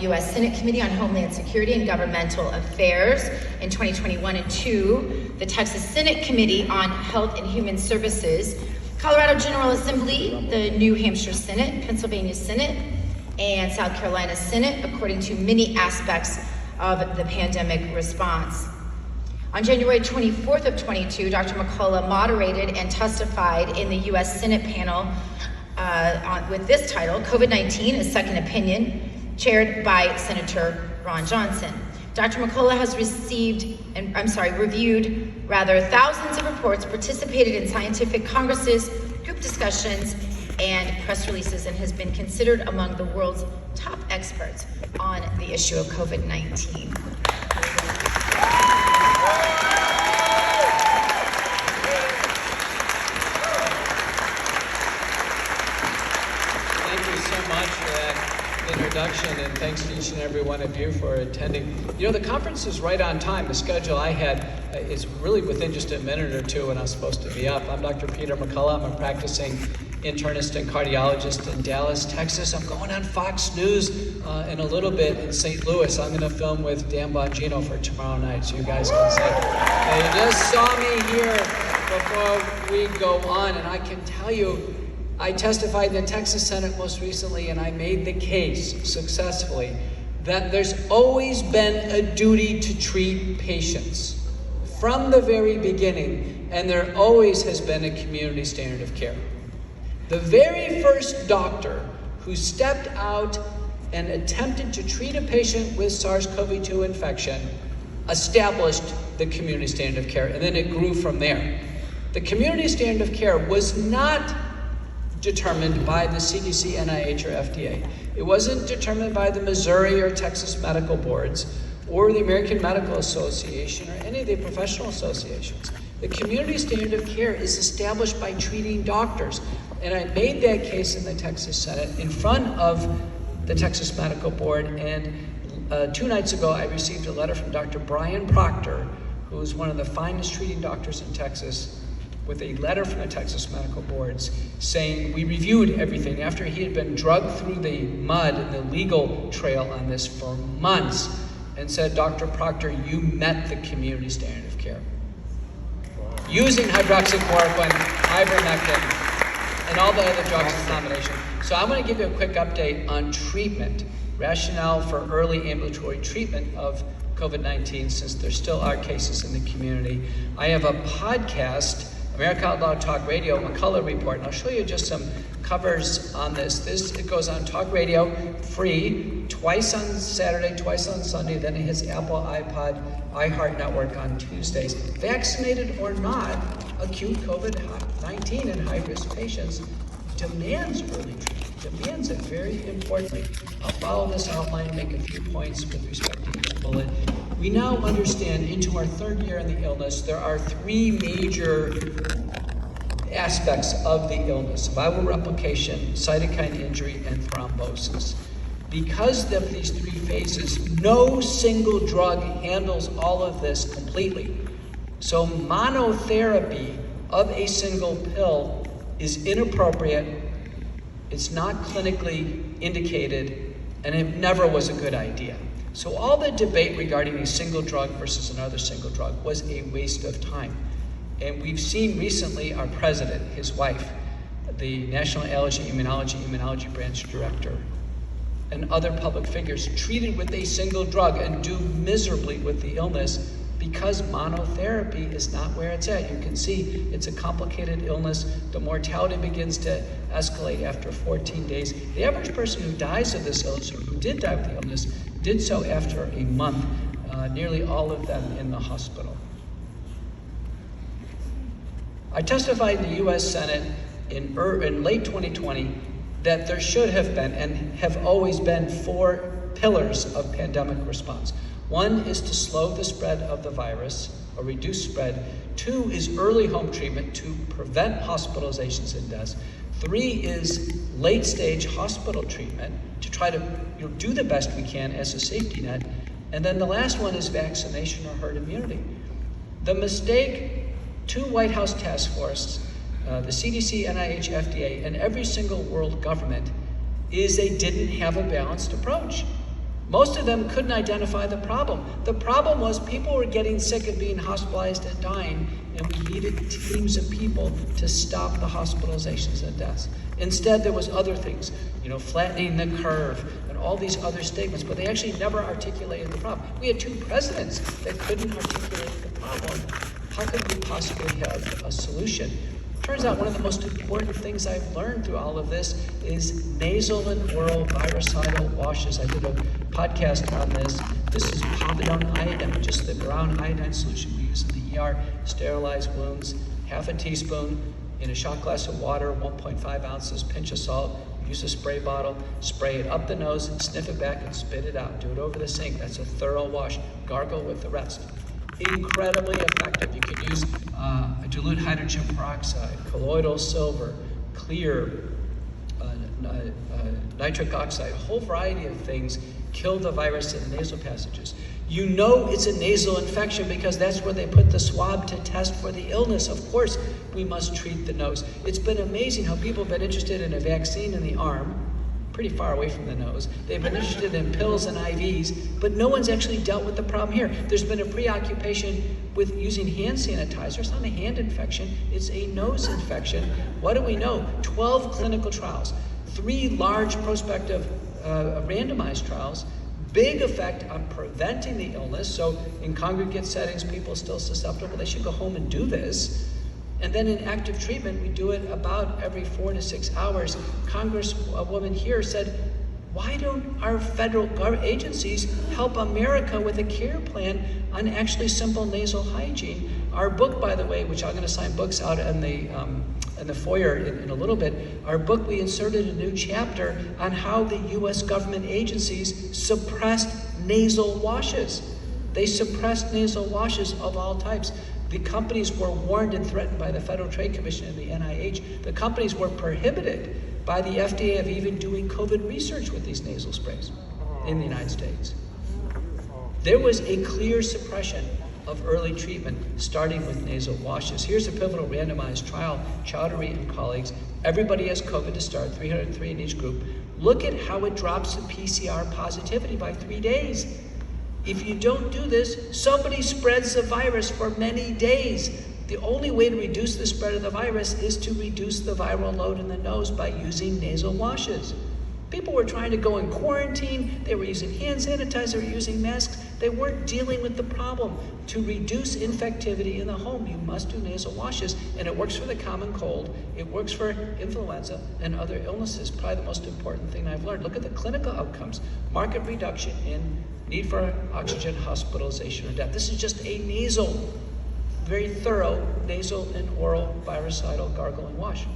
U.S. Senate Committee on Homeland Security and Governmental Affairs in 2021, and 2, the Texas Senate Committee on Health and Human Services, Colorado General Assembly, the New Hampshire Senate, Pennsylvania Senate, and South Carolina Senate, according to many aspects of the pandemic response. On January 24th of 22, Dr. McCullough moderated and testified in the U.S. Senate panel with this title, COVID-19, a Second Opinion, chaired by Senator Ron Johnson. Dr. McCullough has reviewed thousands of reports, participated in scientific congresses, group discussions, and press releases, and has been considered among the world's top experts on the issue of COVID-19. Introduction, and thanks to each and every one of you for attending. You know, the conference is right on time. The schedule I had is really within just a minute or two when I was supposed to be up. I'm Dr. Peter McCullough. I'm a practicing internist and cardiologist in Dallas, Texas. I'm going on Fox News in a little bit in St. Louis. I'm going to film with Dan Bongino for tomorrow night, so you guys can say, you just saw me here before we go on, and I can tell you, I testified in the Texas Senate most recently, and I made the case successfully that there's always been a duty to treat patients from the very beginning, and there always has been a community standard of care. The very first doctor who stepped out and attempted to treat a patient with SARS-CoV-2 infection established the community standard of care, and then it grew from there. The community standard of care was not determined by the CDC, NIH, or FDA. It wasn't determined by the Missouri or Texas medical boards or the American Medical Association or any of the professional associations. The community standard of care is established by treating doctors. And I made that case in the Texas Senate in front of the Texas Medical Board. And 2 nights ago, I received a letter from Dr. Brian Proctor, who is one of the finest treating doctors in Texas, with a letter from the Texas Medical Boards saying we reviewed everything after he had been drugged through the mud and the legal trail on this for months, and said, Dr. Proctor, you met the community standard of care. Wow. Using hydroxychloroquine, ivermectin, and all the other drugs in combination. So I'm going to give you a quick update on treatment, rationale for early ambulatory treatment of COVID-19, since there still are cases in the community. I have a podcast, America Out Loud Talk Radio, McCullough Report, and I'll show you just some covers on this. It goes on Talk Radio, free, twice on Saturday, twice on Sunday, then it hits Apple, iPod, iHeart Network on Tuesdays. Vaccinated or not, acute COVID-19 in high-risk patients demands early treatment, demands it very importantly. I'll follow this outline and make a few points with respect to each bullet. We now understand, into our 3rd year in the illness, there are 3 major aspects of the illness: viral replication, cytokine injury, and thrombosis. Because of these 3 phases, no single drug handles all of this completely. So monotherapy of a single pill is inappropriate, it's not clinically indicated, and it never was a good idea. So all the debate regarding a single drug versus another single drug was a waste of time. And we've seen recently our president, his wife, the National Allergy Immunology Branch Director, and other public figures treated with a single drug and do miserably with the illness because monotherapy is not where it's at. You can see it's a complicated illness. The mortality begins to escalate after 14 days. The average person who dies of this illness, or who did die of the illness, did so after a month, nearly all of them in the hospital. I testified in the U.S. Senate in late 2020 that there should have been, and have always been, 4 pillars of pandemic response. 1 is to slow the spread of the virus, or reduce spread. 2 is early home treatment to prevent hospitalizations and deaths. 3 is late-stage hospital treatment to try to do the best we can as a safety net. And then the last one is vaccination or herd immunity. The mistake 2 White House task forces, the CDC, NIH, FDA, and every single world government is they didn't have a balanced approach. Most of them couldn't identify the problem. The problem was people were getting sick and being hospitalized and dying, and we needed teams of people to stop the hospitalizations and deaths. Instead, there was other things, flattening the curve and all these other statements, but they actually never articulated the problem. We had 2 presidents that couldn't articulate the problem. How could we possibly have a solution? Turns out one of the most important things I've learned through all of this is nasal and oral virucidal washes. I did a podcast on this. This is povidone iodine, just the brown iodine solution we use in the ER, sterilize wounds, half a teaspoon in a shot glass of water, 1.5 ounces, pinch of salt, use a spray bottle, spray it up the nose, sniff it back, and spit it out. Do it over the sink. That's a thorough wash. Gargle with the rest. Incredibly effective. You could use a dilute hydrogen peroxide, colloidal silver, clear, nitric oxide, a whole variety of things kill the virus in the nasal passages. You know it's a nasal infection because that's where they put the swab to test for the illness. Of course, we must treat the nose. It's been amazing how people have been interested in a vaccine in the arm, pretty far away from the nose. They've been interested in pills and IVs, but no one's actually dealt with the problem here. There's been a preoccupation with using hand sanitizer. It's not a hand infection, it's a nose infection. What do we know? 12 clinical trials, 3 large prospective randomized trials, big effect on preventing the illness. So in congregate settings, people are still susceptible. They should go home and do this. And then in active treatment, we do it about every 4 to 6 hours. Congresswoman here said, why don't our federal agencies help America with a care plan on actually simple nasal hygiene? Our book, by the way, which I'm going to sign books out in the foyer in a little bit, our book, we inserted a new chapter on how the U.S. government agencies suppressed nasal washes. They suppressed nasal washes of all types. The companies were warned and threatened by the Federal Trade Commission and the NIH. The companies were prohibited by the FDA of even doing COVID research with these nasal sprays in the United States. There was a clear suppression of early treatment, starting with nasal washes. Here's a pivotal randomized trial, Chowdhury and colleagues. Everybody has COVID to start, 303 in each group. Look at how it drops the PCR positivity by 3 days. If you don't do this, somebody spreads the virus for many days. The only way to reduce the spread of the virus is to reduce the viral load in the nose by using nasal washes. People were trying to go in quarantine, they were using hand sanitizer, they were using masks. They weren't dealing with the problem. To reduce infectivity in the home, you must do nasal washes, and it works for the common cold, it works for influenza and other illnesses. Probably the most important thing I've learned. Look at the clinical outcomes. Marked reduction in need for oxygen, hospitalization, or death. This is just a nasal, very thorough nasal and oral virucidal gargle and wash.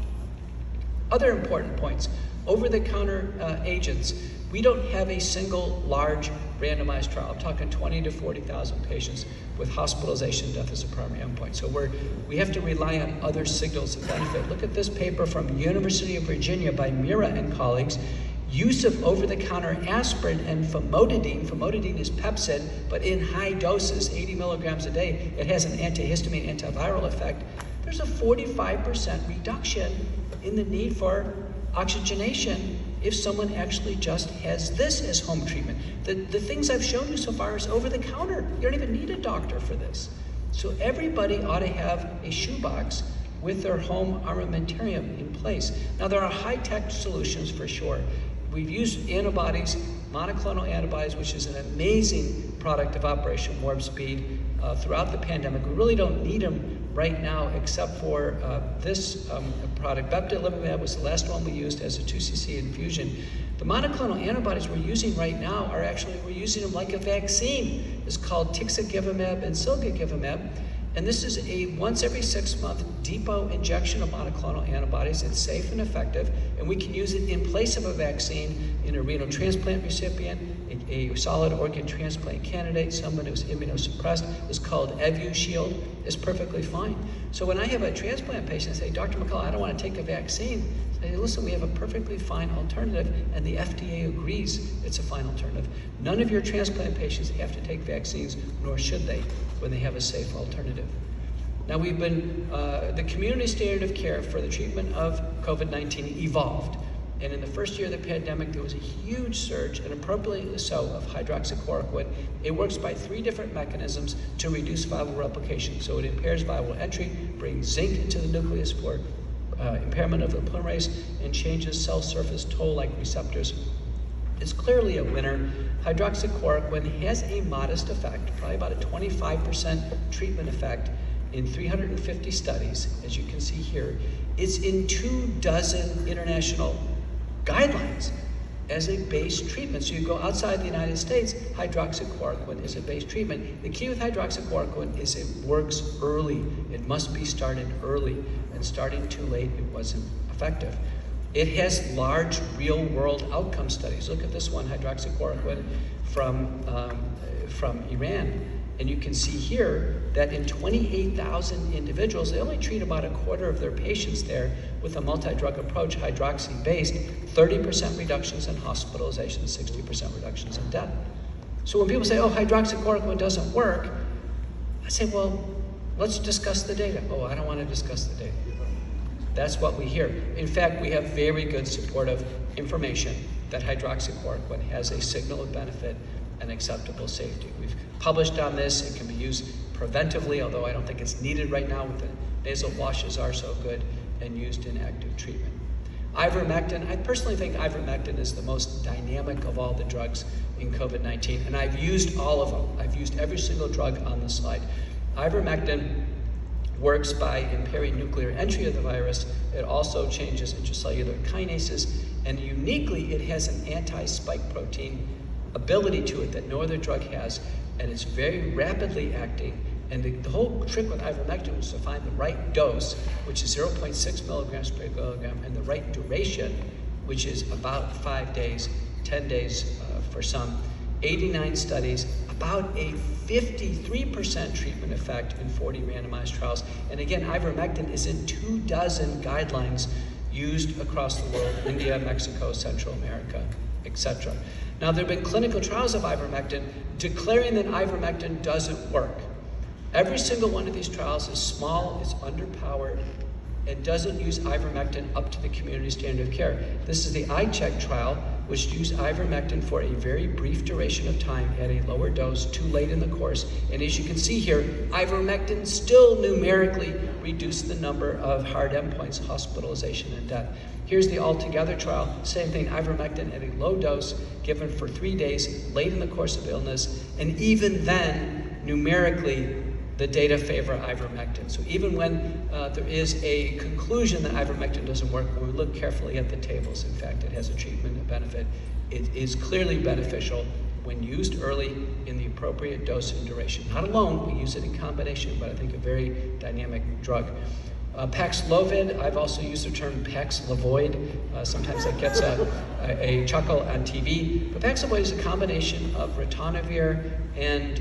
Other important points. Over-the-counter agents. We don't have a single large randomized trial. I'm talking 20 to 40,000 patients with hospitalization and death as a primary endpoint. So we have to rely on other signals of benefit. Look at this paper from University of Virginia by Mira and colleagues. Use of over-the-counter aspirin and famotidine. Famotidine is Pepcid, but in high doses, 80 milligrams a day, it has an antihistamine, antiviral effect. There's a 45% reduction in the need for oxygenation if someone actually just has this as home treatment. The things I've shown you so far is over-the-counter. You don't even need a doctor for this. So everybody ought to have a shoebox with their home armamentarium in place. Now there are high-tech solutions for sure. We've used antibodies, monoclonal antibodies, which is an amazing product of Operation Warp Speed throughout the pandemic. We really don't need them right now except for this product. Beptidilumab was the last one we used as a 2cc infusion. The monoclonal antibodies we're using right now we're using them like a vaccine. It's called tixagevimab and silgagevimab. And this is a once every 6 month depot injection of monoclonal antibodies. It's safe and effective, and we can use it in place of a vaccine in a renal transplant recipient, a solid organ transplant candidate, someone who's immunosuppressed. It's called EvuShield. It's perfectly fine. So when I have a transplant patient say, Dr. McCullough, I don't want to take a vaccine, I say, listen, we have a perfectly fine alternative, and the FDA agrees it's a fine alternative. None of your transplant patients have to take vaccines, nor should they, when they have a safe alternative. Now we've been, the community standard of care for the treatment of COVID-19 evolved. And in the first year of the pandemic, there was a huge surge, and appropriately so, of hydroxychloroquine. It works by 3 different mechanisms to reduce viral replication. So it impairs viral entry, brings zinc into the nucleus for impairment of the polymerase, and changes cell surface toll-like receptors. It's clearly a winner. Hydroxychloroquine has a modest effect, probably about a 25% treatment effect in 350 studies, as you can see here. It's in 24 international guidelines as a base treatment. So you go outside the United States, hydroxychloroquine is a base treatment. The key with hydroxychloroquine is it works early. It must be started early, and starting too late, it wasn't effective. It has large real-world outcome studies. Look at this one, hydroxychloroquine from Iran. And you can see here that in 28,000 individuals, they only treat about a quarter of their patients there with a multi-drug approach, hydroxy-based, 30% reductions in hospitalization, 60% reductions in death. So when people say, oh, hydroxychloroquine doesn't work, I say, well, let's discuss the data. Oh, I don't want to discuss the data. That's what we hear. In fact, we have very good supportive information that hydroxychloroquine has a signal of benefit and acceptable safety. We've published on this. It can be used preventively, although I don't think it's needed right now. The nasal washes are so good, and used in active treatment. Ivermectin, I personally think ivermectin is the most dynamic of all the drugs in COVID-19, and I've used all of them. I've used every single drug on the slide. Ivermectin works by impairing nuclear entry of the virus. It also changes intracellular kinases, and uniquely, it has an anti-spike protein ability to it that no other drug has, and it's very rapidly acting. And the whole trick with ivermectin was to find the right dose, which is 0.6 milligrams per kilogram, and the right duration, which is about 5 days, 10 days for some. 89 studies, about a 53% treatment effect in 40 randomized trials. And again, ivermectin is in 24 guidelines used across the world, India, Mexico, Central America, etc. Now, there have been clinical trials of ivermectin declaring that ivermectin doesn't work. Every single one of these trials is small, is underpowered, and doesn't use ivermectin up to the community standard of care. This is the iCheck trial, which used ivermectin for a very brief duration of time at a lower dose, too late in the course. And as you can see here, ivermectin still numerically reduced the number of hard endpoints, hospitalization and death. Here's the altogether trial, same thing, ivermectin at a low dose, given for 3 days, late in the course of illness, and even then, numerically, the data favor ivermectin. So even when there is a conclusion that ivermectin doesn't work, when we look carefully at the tables, in fact, it has a treatment benefit. It is clearly beneficial when used early in the appropriate dose and duration. Not alone, we use it in combination, but I think a very dynamic drug. Paxlovid, I've also used the term Paxlovid. Sometimes that gets a chuckle on TV. But Paxlovid is a combination of ritonavir and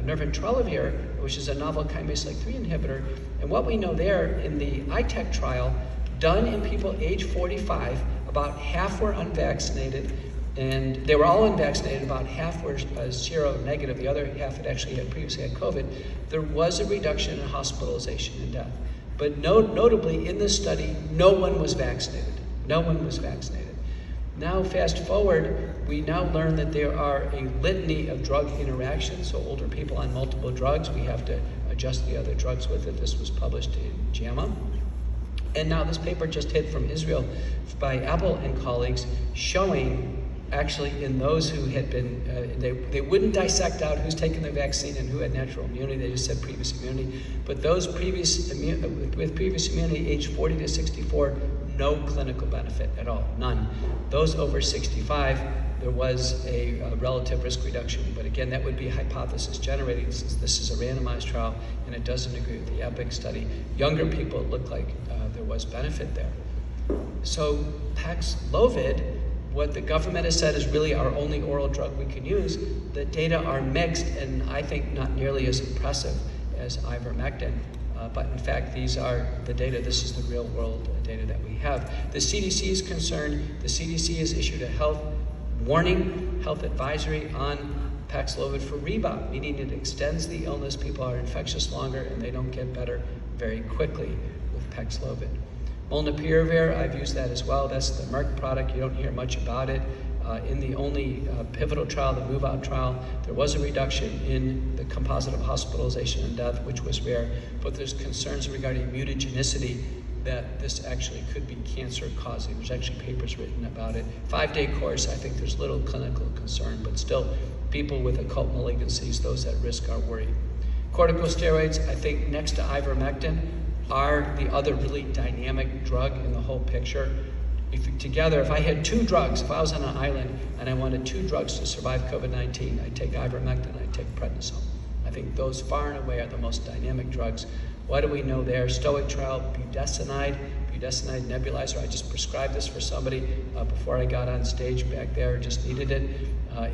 nerventrelvir, which is a novel kinase like 3 inhibitor. And what we know there in the iTech trial, done in people age 45, about half were unvaccinated, and they were all unvaccinated, about half were seronegative, the other half had actually previously had COVID. There was a reduction in hospitalization and death. But notably, in this study, no one was vaccinated. No one was vaccinated. Now, fast forward, we now learn that there are a litany of drug interactions, so older people on multiple drugs, we have to adjust the other drugs with it. This was published in JAMA. And now this paper just hit from Israel by Epub and colleagues, showing actually in those who had been, they wouldn't dissect out who's taken the vaccine and who had natural immunity, they just said previous immunity, but those with previous immunity, age 40 to 64, no clinical benefit at all, none. Those over 65, there was a relative risk reduction, but again, that would be hypothesis generating since this is a randomized trial and it doesn't agree with the EPIC study. Younger people, it looked like there was benefit there. So Paxlovid, what the government has said is really our only oral drug we can use. The data are mixed and I think not nearly as impressive as ivermectin. But in fact, these are the data. This is the real world data that we have. The CDC is concerned. The CDC has issued a health warning, health advisory on Paxlovid for rebound, meaning it extends the illness. People are infectious longer and they don't get better very quickly with Paxlovid. Molnupiravir, I've used that as well. That's the Merck product. You don't hear much about it. In the only pivotal trial, the MOVE-OUT trial, there was a reduction in the composite of hospitalization and death, which was rare, but there's concerns regarding mutagenicity that this actually could be cancer causing. There's actually papers written about it. 5-day course, I think there's little clinical concern, but still, people with occult malignancies, those at risk are worried. Corticosteroids, I think next to ivermectin, are the other really dynamic drug in the whole picture. If I had 2 drugs, if I was on an island and I wanted 2 drugs to survive COVID-19, I'd take ivermectin, I'd take prednisone. I think those far and away are the most dynamic drugs. What do we know there? Stoic trial, budesonide nebulizer. I just prescribed this for somebody before I got on stage back there, just needed it.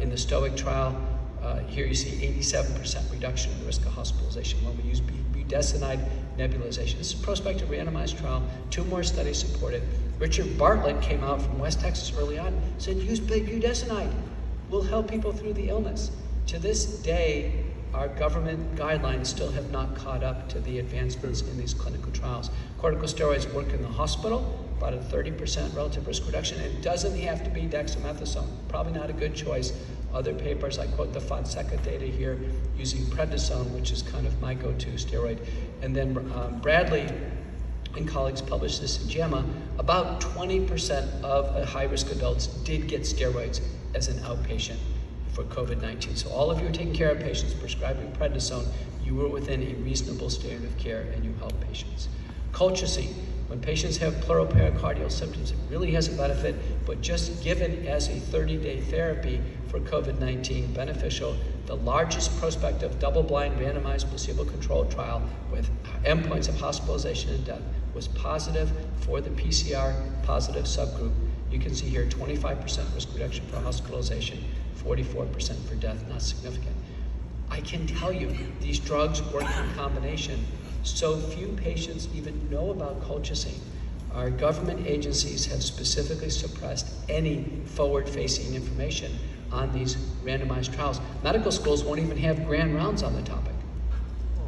In the Stoic trial, here you see 87% reduction in the risk of hospitalization when we use budesonide nebulization. This is a prospective randomized trial. 2 more studies support it. Richard Bartlett came out from West Texas early on, said use budesonide. We'll help people through the illness. To this day, our government guidelines still have not caught up to the advancements in these clinical trials. Corticosteroids work in the hospital, about a 30% relative risk reduction. It doesn't have to be dexamethasone. Probably not a good choice. Other papers, I quote the Fonseca data here, using prednisone, which is kind of my go-to steroid. And then Bradley and colleagues published this in JAMA. About 20% of high-risk adults did get steroids as an outpatient for COVID-19. So all of you are taking care of patients prescribing prednisone, you were within a reasonable standard of care and you help patients. Colchicine, when patients have pleural pericardial symptoms, it really has a benefit, but just given as a 30-day therapy for COVID-19, beneficial. The largest prospective double-blind randomized placebo-controlled trial with endpoints of hospitalization and death was positive for the PCR positive subgroup. You can see here 25% risk reduction for hospitalization, 44% for death, not significant. I can tell you these drugs work in combination. So few patients even know about colchicine. Our government agencies have specifically suppressed any forward-facing information on these randomized trials. Medical schools won't even have grand rounds on the topic.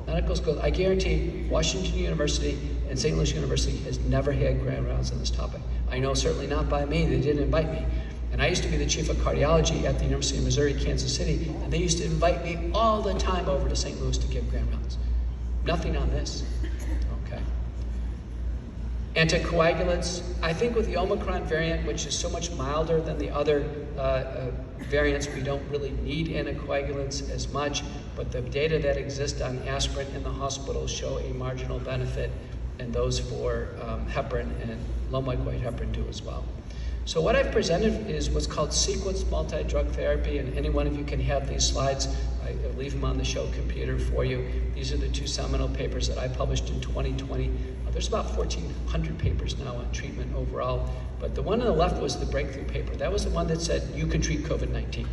Medical schools, I guarantee Washington University and St. Louis University has never had grand rounds on this topic. I know certainly not by me, they didn't invite me. And I used to be the chief of cardiology at the University of Missouri, Kansas City, and they used to invite me all the time over to St. Louis to give grand rounds. Nothing on this, okay. Anticoagulants, I think with the Omicron variant, which is so much milder than the other variants, we don't really need anticoagulants as much, but the data that exist on aspirin in the hospitals show a marginal benefit, and those for heparin and low-molecular heparin do as well. So what I've presented is what's called sequenced multi-drug therapy, and any one of you can have these slides. I leave them on the show computer for you. These are the 2 seminal papers that I published in 2020. There's about 1,400 papers now on treatment overall, but the one on the left was the breakthrough paper. That was the one that said you could treat COVID-19.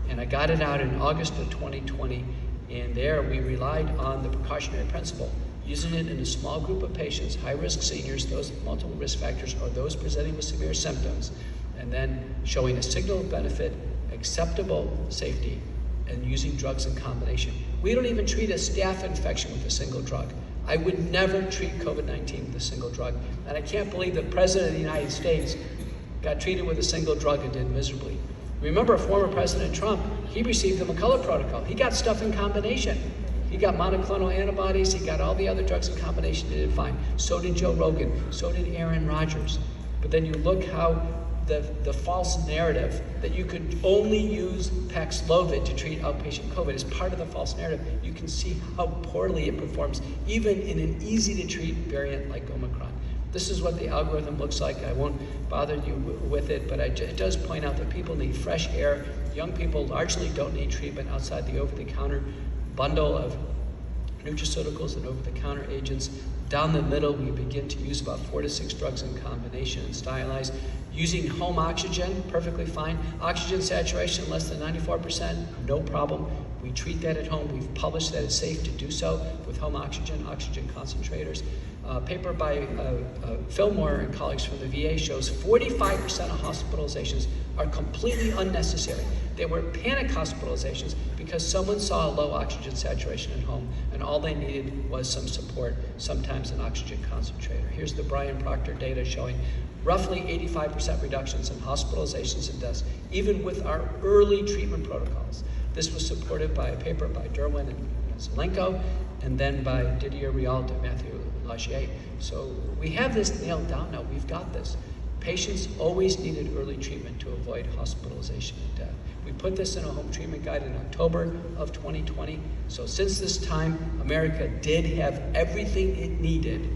And I got it out in August of 2020, and there we relied on the precautionary principle, using it in a small group of patients, high-risk seniors, those with multiple risk factors, or those presenting with severe symptoms, and then showing a signal of benefit, acceptable safety, and using drugs in combination. We don't even treat a staph infection with a single drug. I would never treat COVID-19 with a single drug, and I can't believe the President of the United States got treated with a single drug and did miserably. Remember former President Trump, he received the McCullough Protocol. He got stuff in combination. He got monoclonal antibodies, he got all the other drugs in combination, he did fine. So did Joe Rogan, so did Aaron Rodgers. But then you look how the false narrative that you could only use Paxlovid to treat outpatient COVID is part of the false narrative. You can see how poorly it performs, even in an easy to treat variant like Omicron. This is what the algorithm looks like. I won't bother you with it, but it does point out that people need fresh air. Young people largely don't need treatment outside the over-the-counter bundle of nutraceuticals and over-the-counter agents. Down the middle, we begin to use about 4 to 6 drugs in combination and stylize. Using home oxygen, perfectly fine. Oxygen saturation less than 94%, no problem. We treat that at home. We've published that it's safe to do so with home oxygen concentrators. A paper by Fillmore and colleagues from the VA shows 45% of hospitalizations are completely unnecessary. They were panic hospitalizations because someone saw a low oxygen saturation at home and all they needed was some support, sometimes an oxygen concentrator. Here's the Brian Proctor data showing roughly 85% reductions in hospitalizations and deaths, even with our early treatment protocols. This was supported by a paper by Derwin and Zelenko, and then by Didier Rialt and Matthew Lagier. So we have this nailed down now. We've got this. Patients always needed early treatment to avoid hospitalization and death. We put this in a home treatment guide in October of 2020. So since this time, America did have everything it needed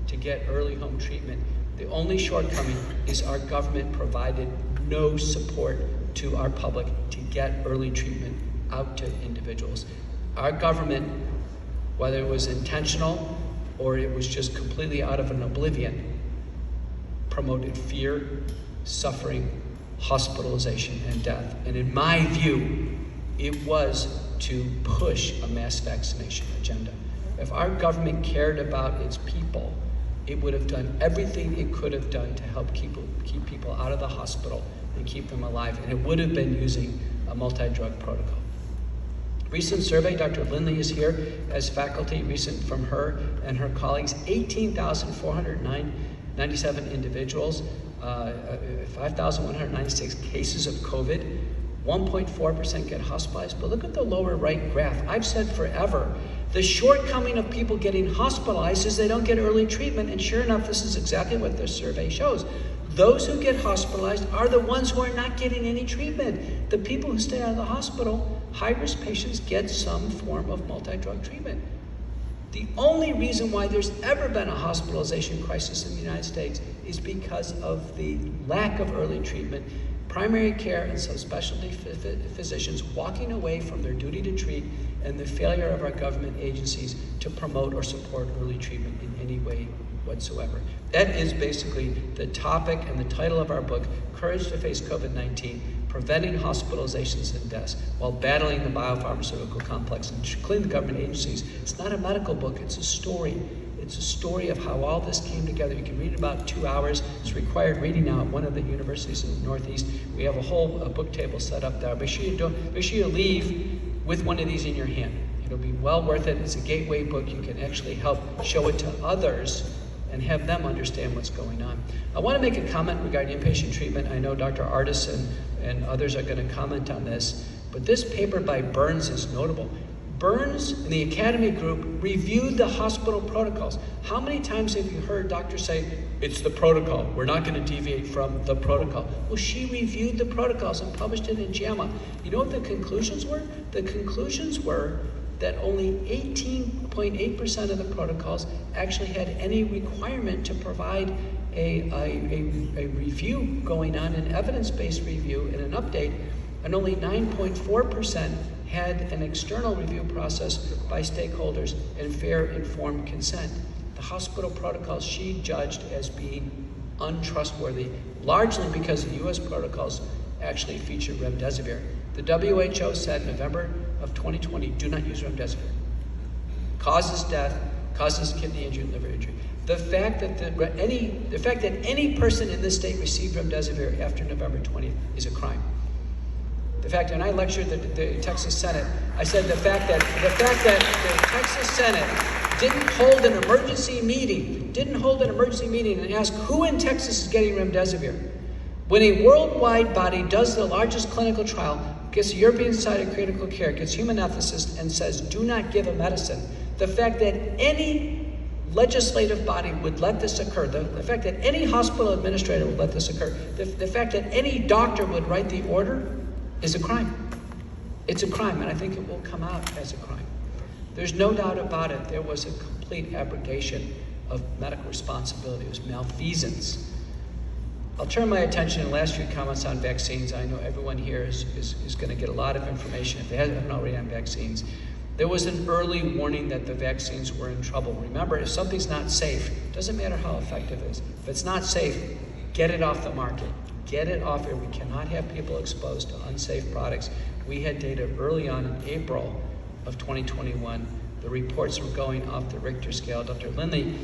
to get early home treatment. The only shortcoming is our government provided no support to our public to get early treatment out to individuals. Our government, whether it was intentional or it was just completely out of an oblivion, promoted fear, suffering, hospitalization, and death. And in my view, it was to push a mass vaccination agenda. If our government cared about its people, it would have done everything it could have done to help keep people out of the hospital and keep them alive, and it would have been using a multi-drug protocol. Recent survey, Dr. Lindley is here as faculty, recent from her and her colleagues, 18,497 individuals, 5,196 cases of COVID, 1.4% get hospitalized. But look at the lower right graph. I've said forever, the shortcoming of people getting hospitalized is they don't get early treatment, and sure enough, this is exactly what the survey shows. Those who get hospitalized are the ones who are not getting any treatment. The people who stay out of the hospital, high-risk patients, get some form of multi-drug treatment. The only reason why there's ever been a hospitalization crisis in the United States is because of the lack of early treatment, primary care and subspecialty physicians walking away from their duty to treat, and the failure of our government agencies to promote or support early treatment in any way whatsoever. That is basically the topic and the title of our book, Courage to Face COVID-19, Preventing Hospitalizations and Deaths While Battling the Biopharmaceutical Complex, including the government agencies. It's not a medical book, it's a story. It's a story of how all this came together. You can read it in about 2 hours. It's required reading now at one of the universities in the Northeast. We have a whole book table set up there. Make sure you leave with one of these in your hand. It'll be well worth it. It's a gateway book. You can actually help show it to others and have them understand what's going on. I want to make a comment regarding inpatient treatment. I know Dr. Artis and others are going to comment on this, but this paper by Burns is notable. Burns and the Academy group reviewed the hospital protocols. How many times have you heard doctors say, it's the protocol, we're not going to deviate from the protocol? Well, she reviewed the protocols and published it in JAMA. You know what the conclusions were? The conclusions were that only 18.8% of the protocols actually had any requirement to provide a review going on, an evidence-based review and an update, and only 9.4% had an external review process by stakeholders and fair informed consent. The hospital protocols she judged as being untrustworthy, largely because the US protocols actually feature remdesivir. The WHO said in November of 2020, do not use remdesivir. Causes death, causes kidney injury and liver injury. The fact that any person in this state received remdesivir after November 20th is a crime. The fact, and I lectured the Texas Senate, I said the fact that the Texas Senate didn't hold an emergency meeting and ask who in Texas is getting remdesivir. When a worldwide body does the largest clinical trial, gets the European Society of Critical Care, gets human ethicists, and says do not give a medicine, the fact that any legislative body would let this occur, the fact that any hospital administrator would let this occur, the fact that any doctor would write the order is a crime. It's a crime, and I think it will come out as a crime. There's no doubt about it. There was a complete abrogation of medical responsibility. It was malfeasance. I'll turn my attention in the last few comments on vaccines. I know everyone here is going to get a lot of information if they haven't already on vaccines. There was an early warning that the vaccines were in trouble. Remember, if something's not safe, it doesn't matter how effective it is. If it's not safe, get it off the market. Get it off here. We cannot have people exposed to unsafe products. We had data early on in April of 2021 The reports were going off the Richter scale. Dr. Lindley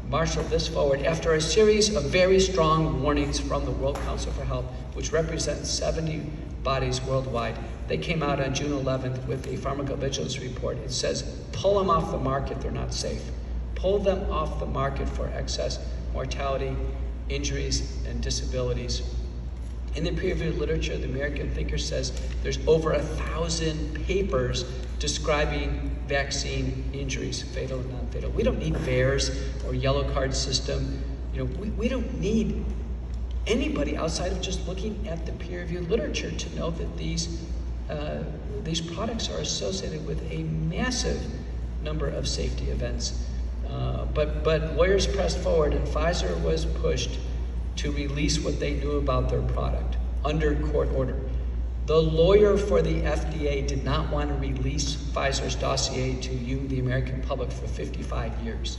marshaled this forward. After a series of very strong warnings from the World Council for Health, which represents 70 bodies worldwide, they came out on June 11th with a pharmacovigilance report. It says, pull them off the market, they're not safe. Pull them off the market for excess mortality, injuries, and disabilities. In the peer-reviewed literature, the American Thinker says there's over 1,000 papers describing vaccine injuries, fatal and non-fatal. We don't need VAERS or yellow card system. We don't need anybody outside of just looking at the peer-reviewed literature to know that these products are associated with a massive number of safety events. But lawyers pressed forward, and Pfizer was pushed to release what they knew about their product under court order. The lawyer for the FDA did not want to release Pfizer's dossier to you, the American public, for 55 years.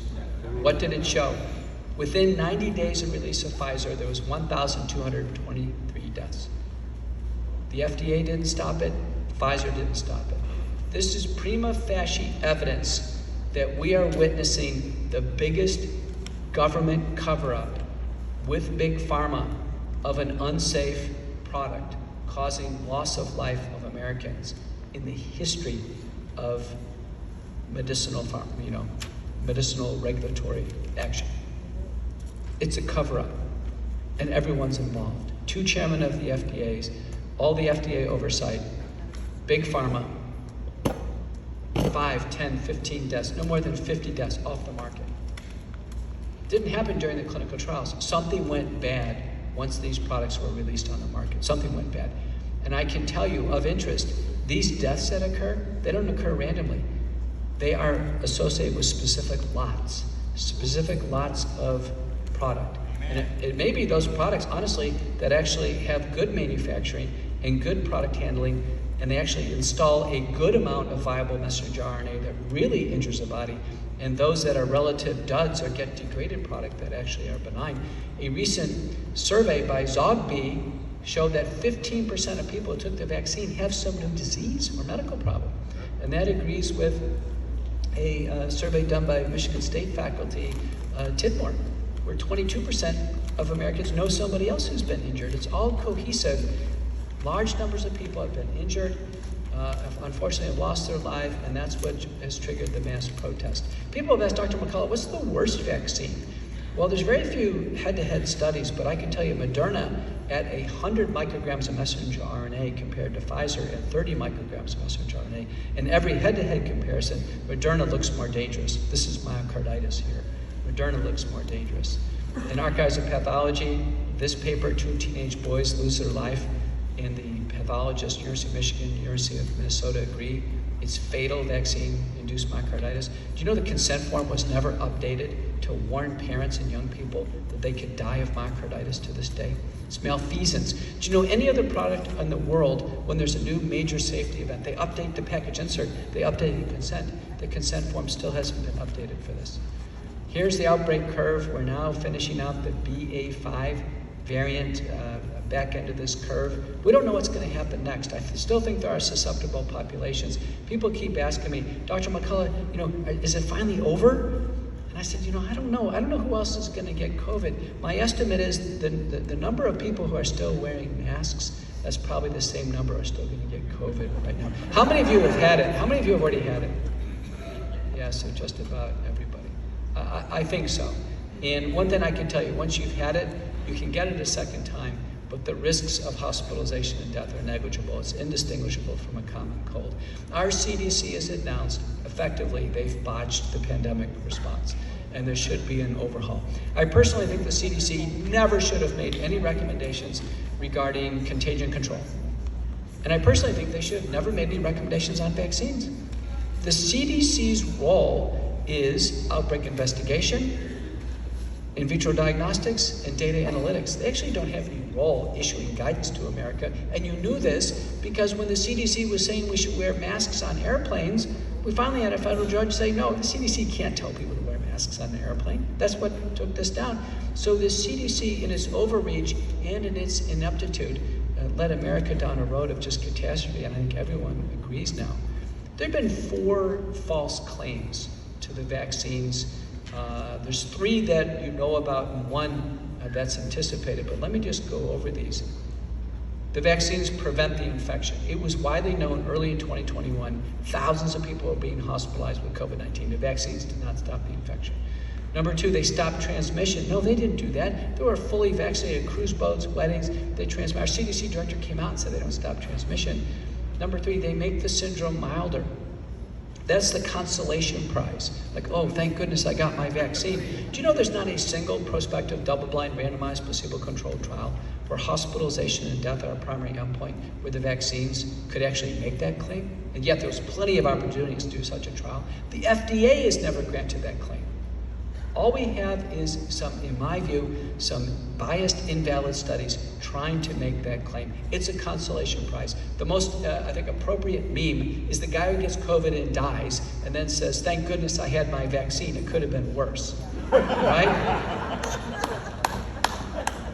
What did it show? Within 90 days of release of Pfizer, there was 1,223 deaths. The FDA didn't stop it, Pfizer didn't stop it. This is prima facie evidence that we are witnessing the biggest government cover-up with Big Pharma of an unsafe product causing loss of life of Americans in the history of medicinal regulatory action. It's a cover-up, and everyone's involved. 2 chairmen of the FDAs, all the FDA oversight, Big Pharma, 5, 10, 15 deaths, no more than 50 deaths off the market. Didn't happen during the clinical trials. Something went bad once these products were released on the market. Something went bad. And I can tell you, of interest, these deaths that occur, they don't occur randomly. They are associated with specific lots of product. And it may be those products, honestly, that actually have good manufacturing and good product handling, and they actually install a good amount of viable messenger RNA that really injures the body, and those that are relative duds or get degraded product that actually are benign. A recent survey by Zogby showed that 15% of people who took the vaccine have some new disease or medical problem. And that agrees with a survey done by Michigan State faculty, Tidmore, where 22% of Americans know somebody else who's been injured. It's all cohesive. Large numbers of people have been injured, unfortunately have lost their life, and that's what has triggered the mass protest. People have asked Dr. McCullough, what's the worst vaccine? Well, there's very few head-to-head studies, but I can tell you Moderna at 100 micrograms of messenger RNA compared to Pfizer at 30 micrograms of messenger RNA. In every head-to-head comparison, Moderna looks more dangerous. This is myocarditis here. Moderna looks more dangerous. In Archives of Pathology, this paper, 2 teenage boys lose their life, and the pathologists, University of Michigan, University of Minnesota agree it's fatal vaccine-induced myocarditis. Do you know the consent form was never updated to warn parents and young people that they could die of myocarditis to this day? It's malfeasance. Do you know any other product in the world, when there's a new major safety event, they update the package insert, they update the consent. The consent form still hasn't been updated for this. Here's the outbreak curve. We're now finishing out the BA5 variant, back end of this curve. We don't know what's going to happen next. I still think there are susceptible populations. People keep asking me, Dr. McCullough, is it finally over? And I said, I don't know. I don't know who else is going to get COVID. My estimate is the number of people who are still wearing masks, that's probably the same number are still going to get COVID right now. How many of you have had it? How many of you have already had it? Yeah, so just about everybody. I think so. And one thing I can tell you, once you've had it, you can get it a second time, but the risks of hospitalization and death are negligible. It's indistinguishable from a common cold. Our CDC has announced, effectively, they've botched the pandemic response, and there should be an overhaul. I personally think the CDC never should have made any recommendations regarding contagion control. And I personally think they should have never made any recommendations on vaccines. The CDC's role is outbreak investigation, in vitro diagnostics, and data analytics. They actually don't have any role issuing guidance to America. And you knew this because when the CDC was saying we should wear masks on airplanes, we finally had a federal judge say, no, the CDC can't tell people to wear masks on the airplane. That's what took this down. So the CDC, in its overreach and in its ineptitude, led America down a road of just catastrophe, and I think everyone agrees now. There have been 4 false claims to the vaccines. There's 3 that you know about and 1 that's anticipated, but let me just go over these. The vaccines prevent the infection. It was widely known early in 2021, thousands of people were being hospitalized with COVID-19. The vaccines did not stop the infection. Number 2, they stopped transmission. No, they didn't do that. There were fully vaccinated cruise boats, weddings, they transmit. Our CDC director came out and said they don't stop transmission. Number 3, they make the syndrome milder. That's the consolation prize. Like, oh, thank goodness I got my vaccine. Do you know there's not a single prospective, double-blind, randomized, placebo-controlled trial where hospitalization and death are a primary endpoint where the vaccines could actually make that claim? And yet there's plenty of opportunities to do such a trial. The FDA has never granted that claim. All we have is some, in my view, some biased, invalid studies trying to make that claim. It's a consolation prize. The most, I think, appropriate meme is the guy who gets COVID and dies and then says, thank goodness I had my vaccine. It could have been worse, right?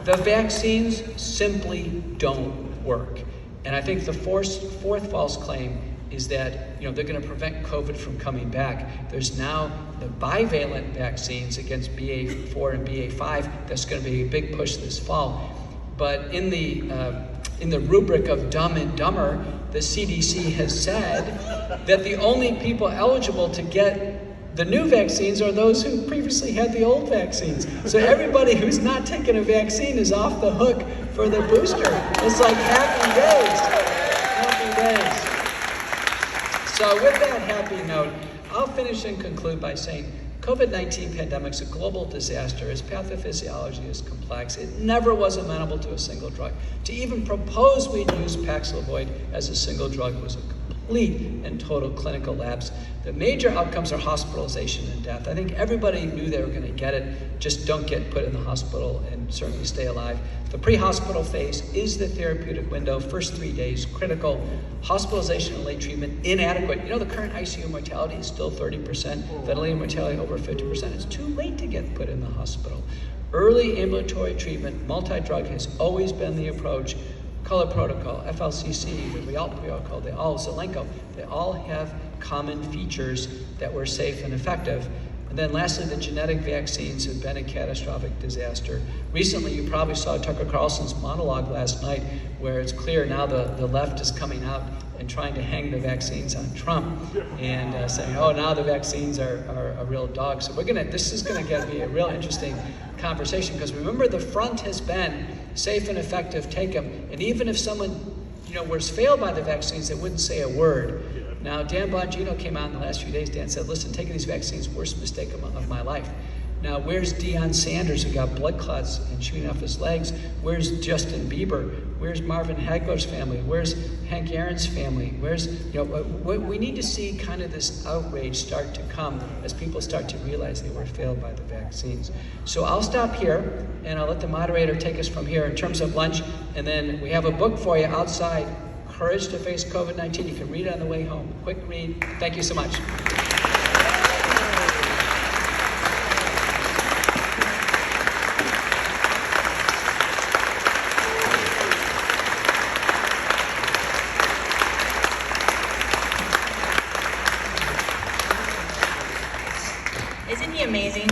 The vaccines simply don't work. And I think the fourth false claim is that they're going to prevent COVID from coming back. There's now the bivalent vaccines against BA4 and BA5. That's going to be a big push this fall. But in the rubric of dumb and dumber, the CDC has said that the only people eligible to get the new vaccines are those who previously had the old vaccines. So everybody who's not taking a vaccine is off the hook for the booster. It's like happy days. Happy days. So with that happy note, I'll finish and conclude by saying COVID-19 pandemic is a global disaster. Its pathophysiology is complex. It never was amenable to a single drug. To even propose we'd use Paxlovid as a single drug was a complete and total clinical lapse. The major outcomes are hospitalization and death. I think everybody knew they were going to get it, just don't get put in the hospital and certainly stay alive. The pre-hospital phase is the therapeutic window. First 3 days, critical. Hospitalization and late treatment, inadequate. The current ICU mortality is still 30%, ventilator mortality over 50%. It's too late to get put in the hospital. Early ambulatory treatment, multi-drug has always been the approach. McCullough Protocol, FLCC, the Rialp Protocol, Zelenko, they all have common features that were safe and effective. And then lastly, the genetic vaccines have been a catastrophic disaster. Recently, you probably saw Tucker Carlson's monologue last night where it's clear now the left is coming out and trying to hang the vaccines on Trump and saying, oh, now the vaccines are a real dog. So this is gonna be a real interesting conversation because remember the front has been safe and effective, take them. And even if someone was failed by the vaccines, they wouldn't say a word. Now, Dan Bongino came out in the last few days. Dan said, listen, taking these vaccines, worst mistake of my life. Now, where's Deion Sanders, who got blood clots and shooting off his legs? Where's Justin Bieber? Where's Marvin Hagler's family? Where's Hank Aaron's family? We need to see kind of this outrage start to come as people start to realize they were failed by the vaccines. So I'll stop here, and I'll let the moderator take us from here in terms of lunch, and then we have a book for you outside, Courage to Face COVID-19. You can read it on the way home. Quick read. Thank you so much. Isn't he amazing?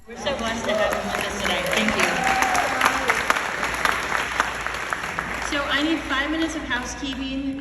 We're so blessed to have him with us today. Thank you. So I need 5 minutes of housekeeping.